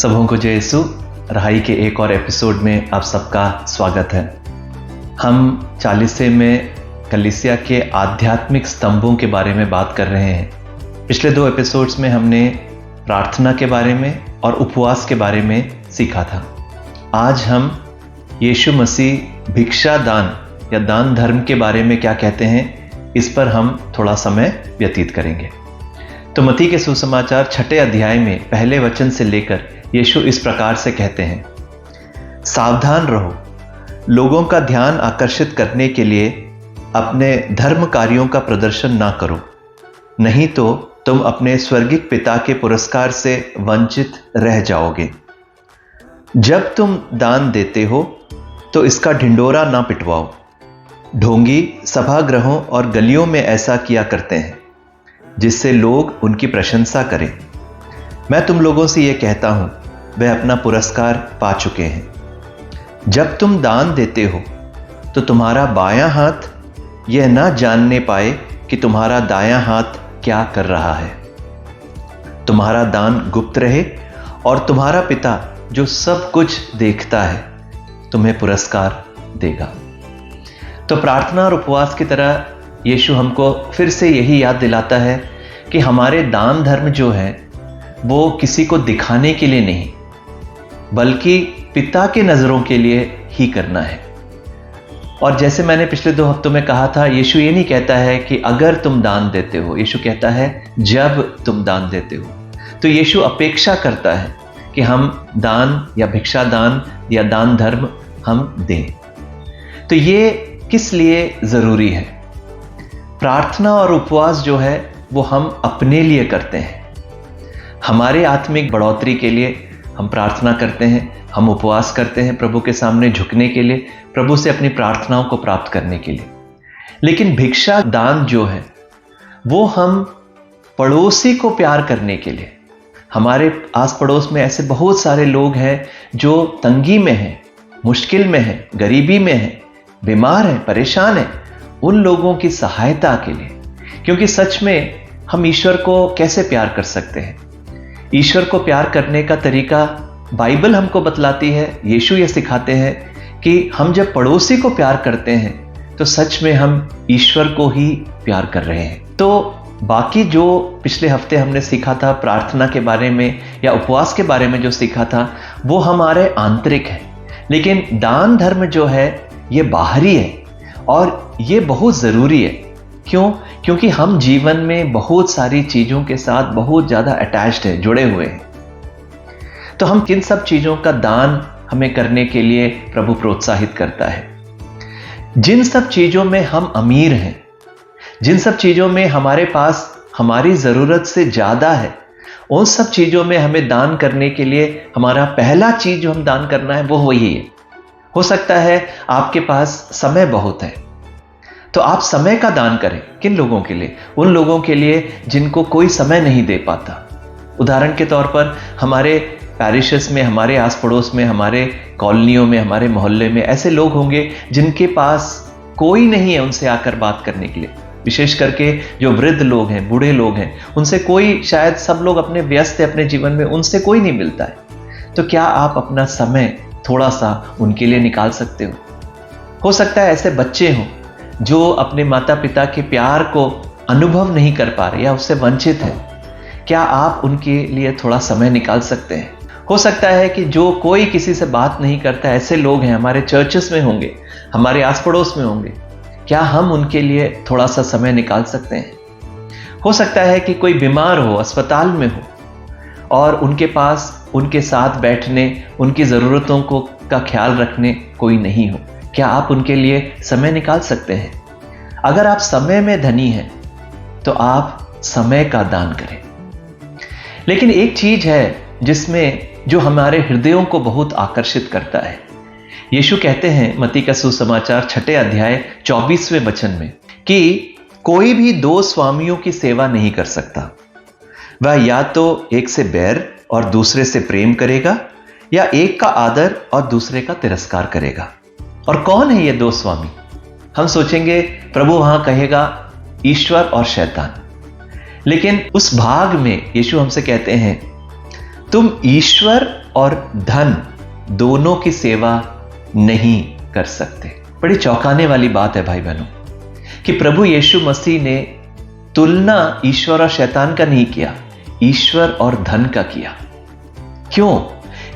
सबों को जय यीशु। रहाई के एक और एपिसोड में आप सबका स्वागत है। हम 40 में कलीसिया के आध्यात्मिक स्तंभों के बारे में बात कर रहे हैं। पिछले 2 एपिसोड्स में हमने प्रार्थना के बारे में और उपवास के बारे में सीखा था। आज हम यीशु मसीह भिक्षा दान या दान धर्म के बारे में क्या कहते हैं, इस पर हम थोड़ा समय व्यतीत करेंगे। तो मत्ती के सुसमाचार 6 अध्याय में पहले वचन से लेकर यीशु इस प्रकार से कहते हैं, सावधान रहो, लोगों का ध्यान आकर्षित करने के लिए अपने धर्म कार्यों का प्रदर्शन ना करो, नहीं तो तुम अपने स्वर्गिक पिता के पुरस्कार से वंचित रह जाओगे। जब तुम दान देते हो तो इसका ढिंढोरा ना पिटवाओ। ढोंगी सभागृहों और गलियों में ऐसा किया करते हैं जिससे लोग उनकी प्रशंसा करें। मैं तुम लोगों से यह कहता हूं, वे अपना पुरस्कार पा चुके हैं। जब तुम दान देते हो तो तुम्हारा बायां हाथ यह ना जानने पाए कि तुम्हारा दायां हाथ क्या कर रहा है। तुम्हारा दान गुप्त रहे और तुम्हारा पिता जो सब कुछ देखता है तुम्हें पुरस्कार देगा। तो प्रार्थना और उपवास की तरह यीशु हमको फिर से यही याद दिलाता है कि हमारे दान धर्म जो है वो किसी को दिखाने के लिए नहीं, बल्कि पिता के नजरों के लिए ही करना है। और जैसे मैंने पिछले 2 हफ्तों में कहा था, यीशु ये नहीं कहता है कि अगर तुम दान देते हो, यीशु कहता है जब तुम दान देते हो। तो यीशु अपेक्षा करता है कि हम दान या भिक्षा दान या दान धर्म हम दें। तो ये किस लिए जरूरी है? प्रार्थना और उपवास जो है वो हम अपने लिए करते हैं। हमारे आत्मिक बढ़ोतरी के लिए हम प्रार्थना करते हैं, हम उपवास करते हैं प्रभु के सामने झुकने के लिए, प्रभु से अपनी प्रार्थनाओं को प्राप्त करने के लिए। लेकिन भिक्षा दान जो है वो हम पड़ोसी को प्यार करने के लिए। हमारे आस पड़ोस में ऐसे बहुत सारे लोग हैं जो तंगी में हैं, मुश्किल में हैं, गरीबी में हैं, बीमार हैं, परेशान हैं, उन लोगों की सहायता के लिए। क्योंकि सच में हम ईश्वर को कैसे प्यार कर सकते हैं? ईश्वर को प्यार करने का तरीका बाइबल हमको बतलाती है, यीशु ये सिखाते हैं कि हम जब पड़ोसी को प्यार करते हैं तो सच में हम ईश्वर को ही प्यार कर रहे हैं। तो बाकी जो पिछले हफ्ते हमने सीखा था प्रार्थना के बारे में या उपवास के बारे में जो सीखा था वो हमारे आंतरिक है, लेकिन दान धर्म जो है ये बाहरी है और ये बहुत ज़रूरी है। क्यों? क्योंकि हम जीवन में बहुत सारी चीज़ों के साथ बहुत ज़्यादा अटैच्ड है, जुड़े हुए हैं। तो हम किन सब चीज़ों का दान हमें करने के लिए प्रभु प्रोत्साहित करता है? जिन सब चीज़ों में हम अमीर हैं, जिन सब चीज़ों में हमारे पास हमारी ज़रूरत से ज़्यादा है, उन सब चीज़ों में हमें दान करने के लिए हमारा पहला चीज़ जो हम दान करना है वो वही है। हो सकता है आपके पास समय बहुत है तो आप समय का दान करें। किन लोगों के लिए? उन लोगों के लिए जिनको कोई समय नहीं दे पाता। उदाहरण के तौर पर हमारे पैरिशेस में, हमारे आस पड़ोस में, हमारे कॉलोनियों में, हमारे मोहल्ले में ऐसे लोग होंगे जिनके पास कोई नहीं है उनसे आकर बात करने के लिए। विशेष करके जो वृद्ध लोग हैं, बूढ़े लोग हैं, उनसे कोई, शायद सब लोग अपने व्यस्त है अपने जीवन में, उनसे कोई नहीं मिलता है। तो क्या आप अपना समय थोड़ा सा उनके लिए निकाल सकते हो? हो सकता है ऐसे बच्चे हों जो अपने माता पिता के प्यार को अनुभव नहीं कर पा रहे या उससे वंचित है। क्या आप उनके लिए थोड़ा समय निकाल सकते हैं? हो सकता है कि जो कोई किसी से बात नहीं करता, ऐसे लोग हैं, हमारे चर्चेस में होंगे, हमारे आस पड़ोस में होंगे। क्या हम उनके लिए थोड़ा सा समय निकाल सकते हैं? हो सकता है कि कोई बीमार हो, अस्पताल में हो और उनके पास उनके साथ बैठने, उनकी ज़रूरतों को का ख्याल रखने कोई नहीं हो। क्या आप उनके लिए समय निकाल सकते हैं? अगर आप समय में धनी हैं तो आप समय का दान करें। लेकिन एक चीज है जिसमें जो हमारे हृदयों को बहुत आकर्षित करता है। यीशु कहते हैं मत्ती का सुसमाचार 6 अध्याय 24वें वचन में कि कोई भी 2 स्वामियों की सेवा नहीं कर सकता। वह या तो एक से बैर और दूसरे से प्रेम करेगा या एक का आदर और दूसरे का तिरस्कार करेगा। और कौन है ये 2 स्वामी? हम सोचेंगे प्रभु वहां कहेगा ईश्वर और शैतान, लेकिन उस भाग में यीशु हमसे कहते हैं तुम ईश्वर और धन दोनों की सेवा नहीं कर सकते। बड़ी चौंकाने वाली बात है भाई बहनों कि प्रभु यीशु मसीह ने तुलना ईश्वर और शैतान का नहीं किया, ईश्वर और धन का किया। क्यों?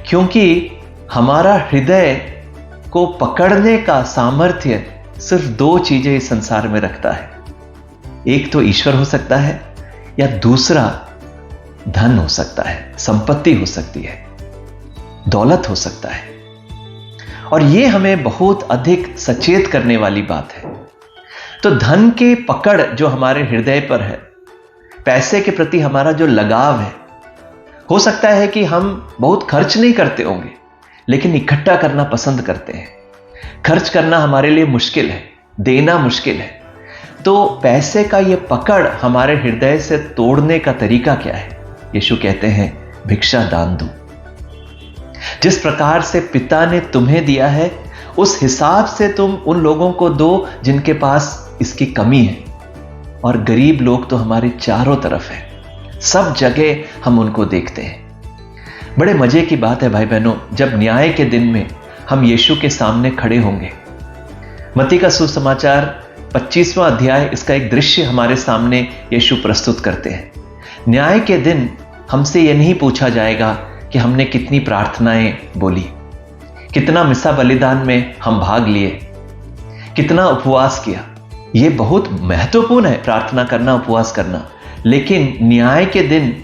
क्योंकि हमारा हृदय को पकड़ने का सामर्थ्य सिर्फ दो चीजें इस संसार में रखता है। एक तो ईश्वर हो सकता है या दूसरा धन हो सकता है, संपत्ति हो सकती है, दौलत हो सकता है। और यह हमें बहुत अधिक सचेत करने वाली बात है। तो धन के पकड़ जो हमारे हृदय पर है, पैसे के प्रति हमारा जो लगाव है, हो सकता है कि हम बहुत खर्च नहीं करते होंगे लेकिन इकट्ठा करना पसंद करते हैं। खर्च करना हमारे लिए मुश्किल है, देना मुश्किल है। तो पैसे का यह पकड़ हमारे हृदय से तोड़ने का तरीका क्या है? यीशु कहते हैं भिक्षा दान दो। जिस प्रकार से पिता ने तुम्हें दिया है उस हिसाब से तुम उन लोगों को दो जिनके पास इसकी कमी है। और गरीब लोग तो हमारे चारों तरफ है, सब जगह हम उनको देखते हैं। बड़े मजे की बात है भाई बहनों, जब न्याय के दिन में हम यीशु के सामने खड़े होंगे। मत्ती का सुसमाचार 25वां अध्याय, इसका एक दृश्य हमारे सामने यीशु प्रस्तुत करते हैं। न्याय के दिन हमसे यह नहीं पूछा जाएगा कि हमने कितनी प्रार्थनाएं बोली, कितना मिसा बलिदान में हम भाग लिए, कितना उपवास किया। यह बहुत महत्वपूर्ण है, प्रार्थना करना, उपवास करना। लेकिन न्याय के दिन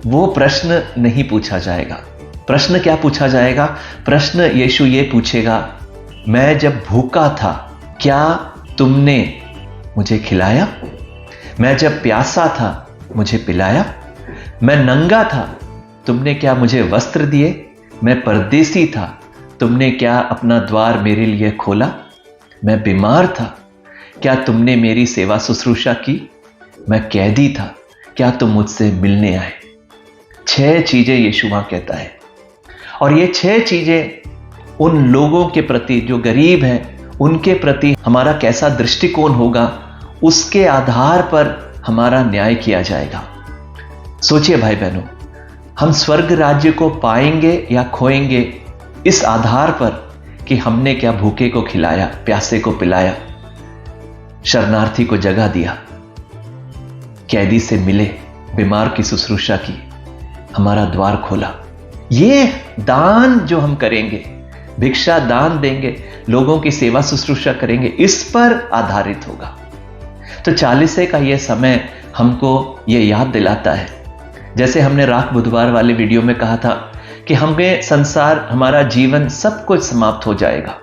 वो प्रश्न नहीं पूछा जाएगा। प्रश्न क्या पूछा जाएगा? प्रश्न यीशु ये पूछेगा, मैं जब भूखा था क्या तुमने मुझे खिलाया? मैं जब प्यासा था मुझे पिलाया? मैं नंगा था तुमने क्या मुझे वस्त्र दिए? मैं परदेसी था तुमने क्या अपना द्वार मेरे लिए खोला? मैं बीमार था क्या तुमने मेरी सेवा शुश्रूषा की? मैं कैदी था क्या तुम मुझसे मिलने आए? 6 चीजें यीशु वहां कहता है। और ये 6 चीजें उन लोगों के प्रति जो गरीब हैं, उनके प्रति हमारा कैसा दृष्टिकोण होगा, उसके आधार पर हमारा न्याय किया जाएगा। सोचिए भाई बहनों, हम स्वर्ग राज्य को पाएंगे या खोएंगे इस आधार पर कि हमने क्या भूखे को खिलाया, प्यासे को पिलाया, शरणार्थी को जगह दिया, कैदी से मिले, बीमार की शुश्रूषा की, हमारा द्वार खोला। ये दान जो हम करेंगे, भिक्षा दान देंगे, लोगों की सेवा शुश्रूषा करेंगे, इस पर आधारित होगा। तो 40 का यह समय हमको यह याद दिलाता है, जैसे हमने राख बुधवार वाले वीडियो में कहा था कि हमें संसार, हमारा जीवन सब कुछ समाप्त हो जाएगा।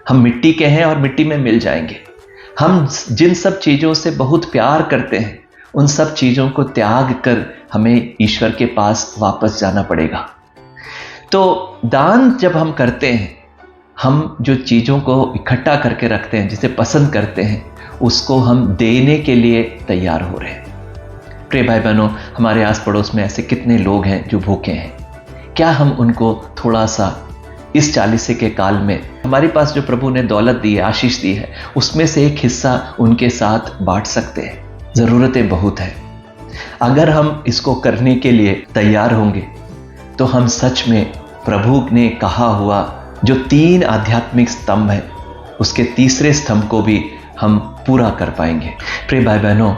हम मिट्टी के हैं और मिट्टी में मिल जाएंगे। हम जिन सब चीजों से बहुत प्यार करते हैं उन सब चीजों को त्याग कर हमें ईश्वर के पास वापस जाना पड़ेगा। तो दान जब हम करते हैं, हम जो चीज़ों को इकट्ठा करके रखते हैं, जिसे पसंद करते हैं, उसको हम देने के लिए तैयार हो रहे हैं। प्रिय भाई बहनों, हमारे आस पड़ोस में ऐसे कितने लोग हैं जो भूखे हैं। क्या हम उनको थोड़ा सा इस 40 के काल में हमारे पास जो प्रभु ने दौलत दी है, आशीष दी है, उसमें से एक हिस्सा उनके साथ बांट सकते हैं? ज़रूरतें बहुत है। अगर हम इसको करने के लिए तैयार होंगे तो हम सच में प्रभु ने कहा हुआ जो 3 आध्यात्मिक स्तंभ है, उसके तीसरे स्तंभ को भी हम पूरा कर पाएंगे। प्रिय भाई बहनों,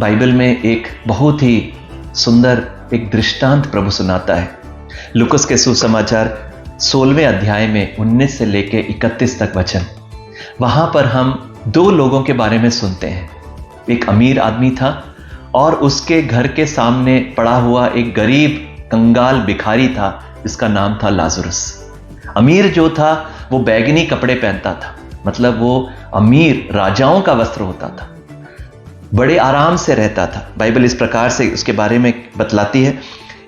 बाइबल में एक बहुत ही सुंदर एक दृष्टांत प्रभु सुनाता है। लूकस के सुसमाचार 16वें अध्याय में 19 से लेकर 31 तक वचन। वहां पर हम 2 लोगों के बारे में सुनते हैं। एक अमीर आदमी था और उसके घर के सामने पड़ा हुआ एक गरीब कंगाल भिखारी था जिसका नाम था लाजरस। अमीर जो था वो बैगनी कपड़े पहनता था, मतलब वो अमीर राजाओं का वस्त्र होता था, बड़े आराम से रहता था। बाइबल इस प्रकार से उसके बारे में बतलाती है,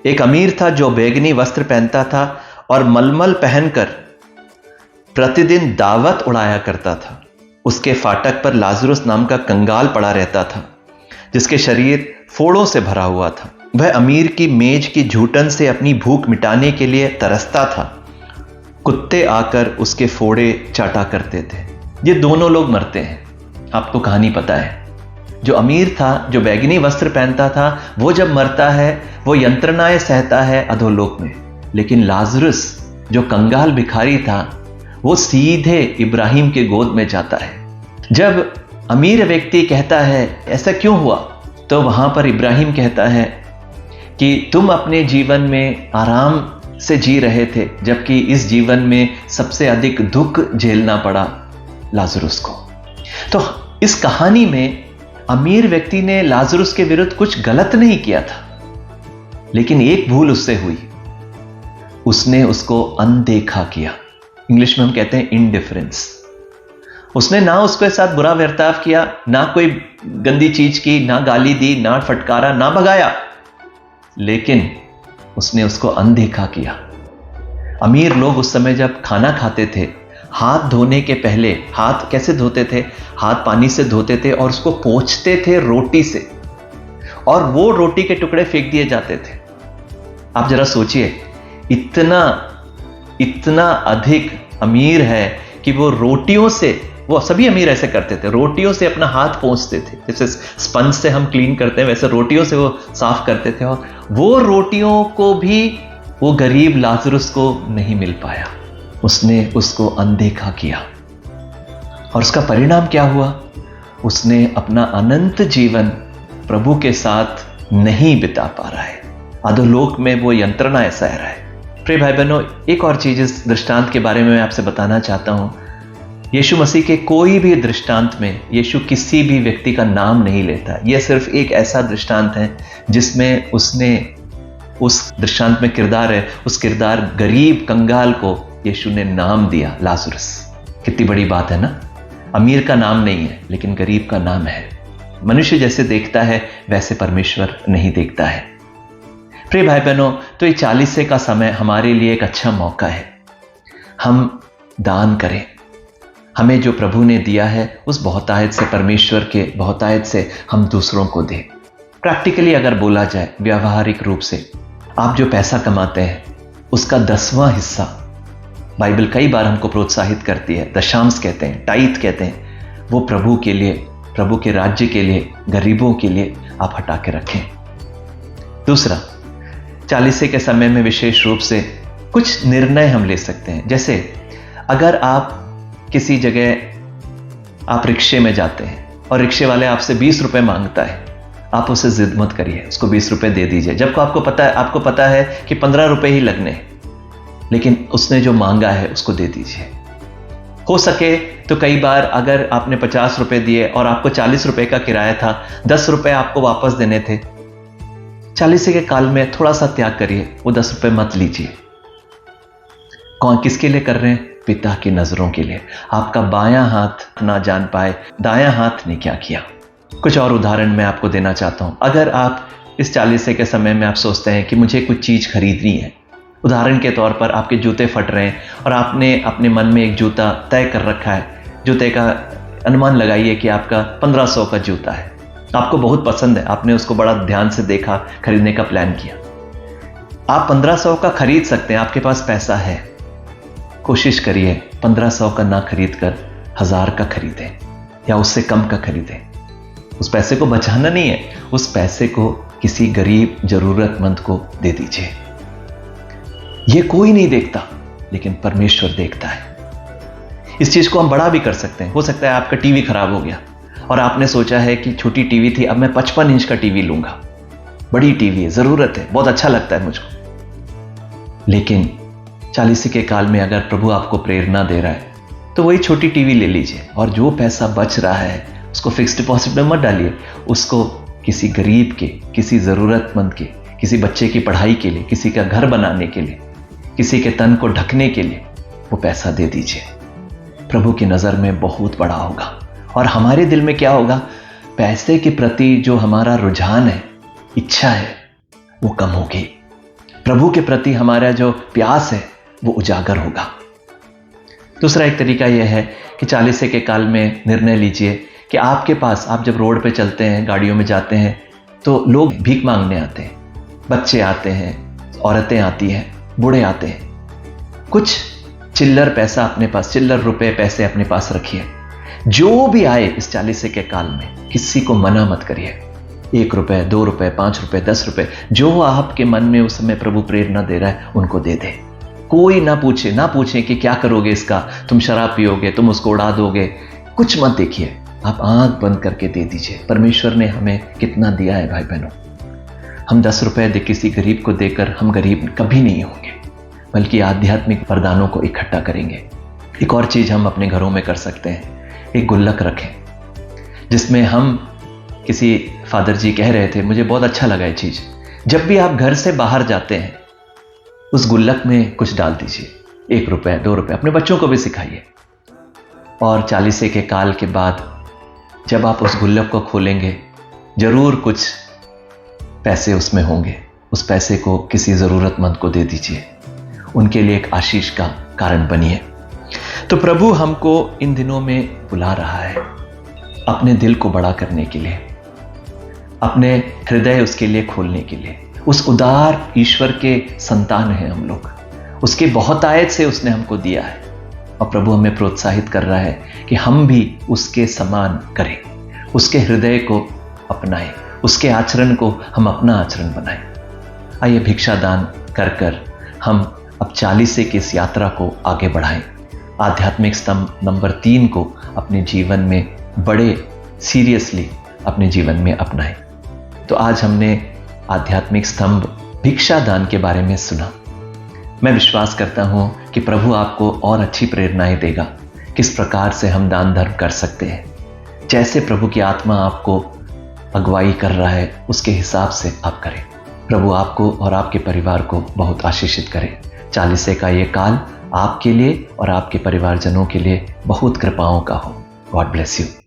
एक अमीर था जो बैगनी वस्त्र पहनता था और मलमल पहनकर प्रतिदिन दावत उड़ाया करता था। उसके फाटक पर लाजरस नाम का कंगाल पड़ा रहता था जिसके शरीर फोड़ों से भरा हुआ था। वह अमीर की मेज की झूठन से अपनी भूख मिटाने के लिए तरसता था। कुत्ते आकर उसके फोड़े चाटा करते थे। ये दोनों लोग मरते हैं। आपको कहानी पता है। जो अमीर था, जो बैगनी वस्त्र पहनता था, वो जब मरता है वो यंत्रणाएं सहता है अधोलोक में। लेकिन लाजरस जो कंगाल भिखारी था वो सीधे इब्राहिम के गोद में जाता है। जब अमीर व्यक्ति कहता है ऐसा क्यों हुआ, तो वहां पर इब्राहिम कहता है कि तुम अपने जीवन में आराम से जी रहे थे, जबकि इस जीवन में सबसे अधिक दुख झेलना पड़ा लाजरस को। तो इस कहानी में अमीर व्यक्ति ने लाजरस के विरुद्ध कुछ गलत नहीं किया था, लेकिन एक भूल उससे हुई, उसने उसको अनदेखा किया। इंग्लिश में हम कहते हैं इंडिफरेंस। उसने ना उसके साथ बुरा बर्ताव किया, ना कोई गंदी चीज की, ना गाली दी, ना फटकारा, ना भगाया, लेकिन उसने उसको अनदेखा किया। अमीर लोग उस समय जब खाना खाते थे, हाथ धोने के पहले हाथ कैसे धोते थे? हाथ पानी से धोते थे और उसको पोंछते थे रोटी से, और वो रोटी के टुकड़े फेंक दिए जाते थे। आप जरा सोचिए, इतना अधिक अमीर है कि वो रोटियों से, वो सभी अमीर ऐसे करते थे, रोटियों से अपना हाथ पोंछते थे। जैसे स्पंज से हम क्लीन करते हैं, वैसे रोटियों से वो साफ करते थे, और वो रोटियों को भी वो गरीब लाजरस को नहीं मिल पाया। उसने उसको अनदेखा किया, और उसका परिणाम क्या हुआ? उसने अपना अनंत जीवन प्रभु के साथ नहीं बिता पा रहा है। अधोलोक में वो यंत्रणा ऐसा रहा है। प्रिय भाई बहनों, एक और चीज इस दृष्टांत के बारे में मैं आपसे बताना चाहता हूं। यीशु मसीह के कोई भी दृष्टांत में यीशु किसी भी व्यक्ति का नाम नहीं लेता। यह सिर्फ एक ऐसा दृष्टांत है जिसमें उसने, उस दृष्टांत में किरदार है, उस किरदार गरीब कंगाल को यीशु ने नाम दिया, लाजरस। कितनी बड़ी बात है ना। अमीर का नाम नहीं है, लेकिन गरीब का नाम है। मनुष्य जैसे देखता है वैसे परमेश्वर नहीं देखता है। प्रिय भाई बहनों, तो ये 40 का समय हमारे लिए एक अच्छा मौका है। हम दान करें, हमें जो प्रभु ने दिया है उस बहुतायत से, परमेश्वर के बहुतायत से हम दूसरों को दें। प्रैक्टिकली अगर बोला जाए, व्यावहारिक रूप से, आप जो पैसा कमाते हैं उसका 10वां हिस्सा, बाइबल कई बार हमको प्रोत्साहित करती है, दशांश कहते हैं, टाइथ कहते हैं, वो प्रभु के लिए, प्रभु के राज्य के लिए, गरीबों के लिए आप हटा के रखें। दूसरा, 40 के समय में विशेष रूप से कुछ निर्णय हम ले सकते हैं। जैसे अगर आप किसी जगह, आप रिक्शे में जाते हैं और रिक्शे वाले आपसे 20 रुपए मांगता है, आप उसे जिद मत करिए, उसको 20 रुपए दे दीजिए, जबकि आपको पता है कि 15 रुपए ही लगने, लेकिन उसने जो मांगा है उसको दे दीजिए। हो सके तो कई बार अगर आपने 50 रुपए दिए और आपको 40 रुपए का किराया था, 10 रुपए आपको वापस देने थे, 40 के काल में थोड़ा सा त्याग करिए, वो 10 रुपए मत लीजिए। कौन, किसके लिए कर रहे हैं? पिता की नजरों के लिए। आपका बायां हाथ ना जान पाए दायां हाथ ने क्या किया। कुछ और उदाहरण मैं आपको देना चाहता हूं। अगर आप इस 40 के समय में आप सोचते हैं कि मुझे कुछ चीज खरीदनी है, उदाहरण के तौर पर आपके जूते फट रहे हैं और आपने अपने मन में एक जूता तय कर रखा है, जूते का अनुमान लगाइए कि आपका 1500 का जूता है, आपको बहुत पसंद है, आपने उसको बड़ा ध्यान से देखा, खरीदने का प्लान किया। आप 1500 का खरीद सकते हैं, आपके पास पैसा है। कोशिश करिए 1500 का ना खरीद कर 1000 का खरीदें या उससे कम का खरीदें। उस पैसे को बचाना नहीं है, उस पैसे को किसी गरीब जरूरतमंद को दे दीजिए। यह कोई नहीं देखता, लेकिन परमेश्वर देखता है। इस चीज को हम बड़ा भी कर सकते हैं। हो सकता है आपका टीवी खराब हो गया और आपने सोचा है कि छोटी टीवी थी, अब मैं 55 इंच का टीवी लूंगा, बड़ी टीवी है, जरूरत है, बहुत अच्छा लगता है मुझको। लेकिन 40 के काल में अगर प्रभु आपको प्रेरणा दे रहा है तो वही छोटी टीवी ले लीजिए, और जो पैसा बच रहा है उसको फिक्स डिपॉजिट में मत डालिए, उसको किसी गरीब के, किसी जरूरतमंद के, किसी बच्चे की पढ़ाई के लिए, किसी का घर बनाने के लिए, किसी के तन को ढकने के लिए वो पैसा दे दीजिए। प्रभु की नजर में बहुत बड़ा होगा। और हमारे दिल में क्या होगा? पैसे के प्रति जो हमारा रुझान है, इच्छा है, वो कम होगी। प्रभु के प्रति हमारा जो प्यास है वो उजागर होगा। दूसरा एक तरीका यह है कि 40 के काल में निर्णय लीजिए कि आपके पास, आप जब रोड पे चलते हैं, गाड़ियों में जाते हैं, तो लोग भीख मांगने आते हैं, बच्चे आते हैं, औरतें आती हैं, बूढ़े आते हैं। कुछ चिल्लर पैसा अपने पास, चिल्लर रुपए पैसे अपने पास रखिए। जो भी आए इस 40 के काल में, किसी को मना मत करिए। ₹1, ₹2, ₹5, ₹10, जो आपके मन में उस समय प्रभु प्रेरणा दे रहा है उनको दे दे। कोई ना पूछे कि क्या करोगे इसका, तुम शराब पियोगे, तुम उसको उड़ा दोगे, कुछ मत देखिए, आप आंख बंद करके दे दीजिए। परमेश्वर ने हमें कितना दिया है भाई बहनों। हम ₹10 किसी गरीब को देकर हम गरीब कभी नहीं होंगे, बल्कि आध्यात्मिक वरदानों को इकट्ठा करेंगे। एक और चीज हम अपने घरों में कर सकते हैं, एक गुल्लक रखें जिसमें हम, किसी फादर जी कह रहे थे, मुझे बहुत अच्छा लगा ये चीज, जब भी आप घर से बाहर जाते हैं उस गुल्लक में कुछ डाल दीजिए, ₹1, ₹2, अपने बच्चों को भी सिखाइए। और 40 के काल के बाद जब आप उस गुल्लक को खोलेंगे, जरूर कुछ पैसे उसमें होंगे, उस पैसे को किसी जरूरतमंद को दे दीजिए, उनके लिए एक आशीष का कारण बनिए। तो प्रभु हमको इन दिनों में बुला रहा है अपने दिल को बड़ा करने के लिए, अपने हृदय उसके लिए खोलने के लिए। उस उदार ईश्वर के संतान हैं हम लोग, उसके बहुतायत से उसने हमको दिया है, और प्रभु हमें प्रोत्साहित कर रहा है कि हम भी उसके समान करें, उसके हृदय को अपनाएं, उसके आचरण को हम अपना आचरण बनाएं। आइए भिक्षा दान कर कर हम अब 40 की इस यात्रा को आगे बढ़ाएं, आध्यात्मिक स्तंभ नंबर 3 को अपने जीवन में बड़े सीरियसली अपने जीवन में अपनाएं। तो आज हमने आध्यात्मिक स्तंभ भिक्षा दान के बारे में सुना। मैं विश्वास करता हूं कि प्रभु आपको और अच्छी प्रेरणाएं देगा किस प्रकार से हम दान धर्म कर सकते हैं। जैसे प्रभु की आत्मा आपको अगुवाई कर रहा है उसके हिसाब से आप करें। प्रभु आपको और आपके परिवार को बहुत आशीषित करे। 40 का ये काल आपके लिए और आपके परिवारजनों के लिए बहुत कृपाओं का हो। God bless you.